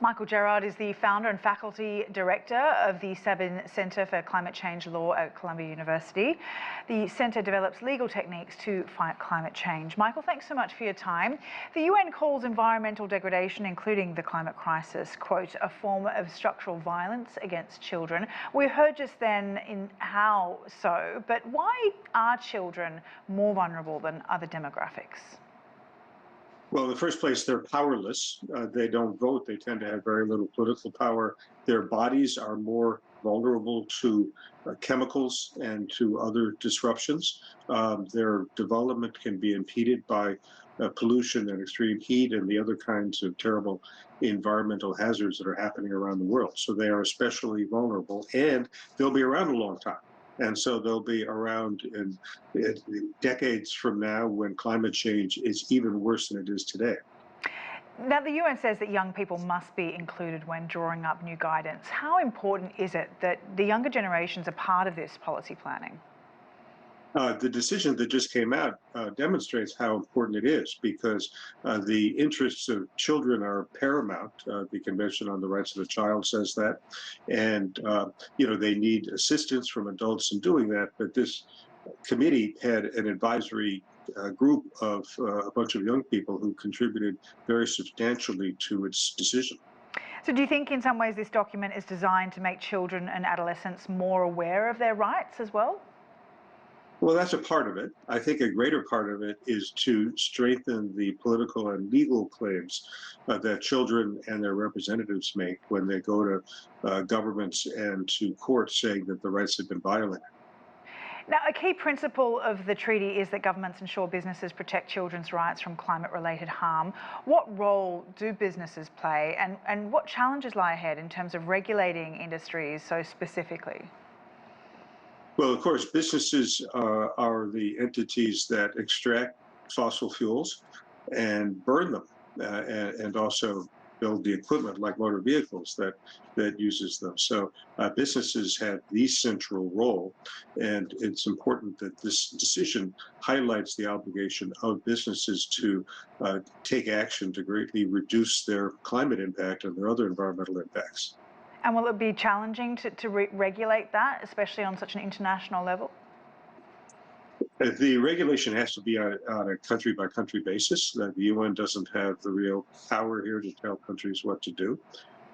Michael Gerrad is the founder and faculty director of the Sabin Centre for Climate Change Law at Columbia University. The centre develops legal techniques to fight climate change. Michael, thanks so much for your time. The UN calls environmental degradation, including the climate crisis, quote, a form of structural violence against children. We heard just then in how so, but why are children more vulnerable than other demographics? Well, in the first place, they're powerless. They don't vote. They tend to have very little political power. Their bodies are more vulnerable to chemicals and to other disruptions. Their development can be impeded by pollution and extreme heat and the other kinds of terrible environmental hazards that are happening around the world. So they are especially vulnerable, and they'll be around a long time. And so they'll be around in decades from now when climate change is even worse than it is today. Now, the UN says that young people must be included when drawing up new guidance. How important is it that the younger generations are part of this policy planning? The decision that just came out demonstrates how important it is, because the interests of children are paramount. The Convention on the Rights of the Child says that, and they need assistance from adults in doing that. But this committee had an advisory group of a bunch of young people who contributed very substantially to its decision. So do you think in some ways this document is designed to make children and adolescents more aware of their rights as well? Well, that's a part of it. I think a greater part of it is to strengthen the political and legal claims that children and their representatives make when they go to governments and to courts saying that the rights have been violated. Now, a key principle of the treaty is that governments ensure businesses protect children's rights from climate-related harm. What role do businesses play, and what challenges lie ahead in terms of regulating industries so specifically? Well, of course, businesses are the entities that extract fossil fuels and burn them, and also build the equipment like motor vehicles that uses them. So businesses have the central role, and it's important that this decision highlights the obligation of businesses to take action to greatly reduce their climate impact and their other environmental impacts. And will it be challenging to regulate that, especially on such an international level? The regulation has to be on a country-by-country basis. The UN doesn't have the real power here to tell countries what to do.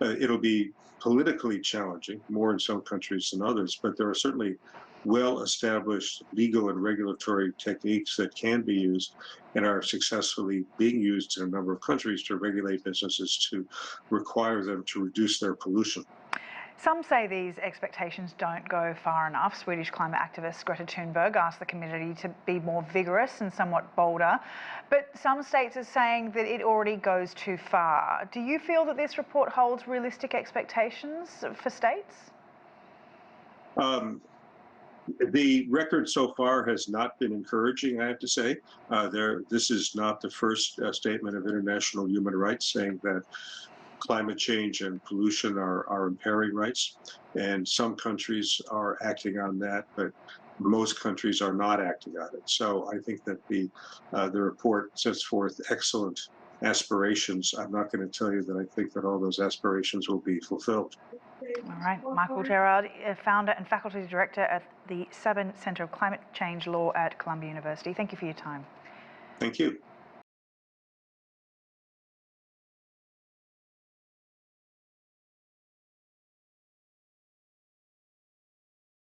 It'll be politically challenging, more in some countries than others, but there are certainly well-established legal and regulatory techniques that can be used and are successfully being used in a number of countries to regulate businesses to require them to reduce their pollution. Some say these expectations don't go far enough. Swedish climate activist Greta Thunberg asked the community to be more vigorous and somewhat bolder, but some states are saying that it already goes too far. Do you feel that this report holds realistic expectations for states? The record so far has not been encouraging, I have to say. This is not the first statement of international human rights saying that climate change and pollution are impairing rights, and some countries are acting on that, but most countries are not acting on it. So I think that the report sets forth excellent aspirations. I'm not going to tell you that I think that all those aspirations will be fulfilled. All right, Michael Gerrad, founder and faculty director at the Sabin Centre of Climate Change Law at Columbia University. Thank you for your time. Thank you.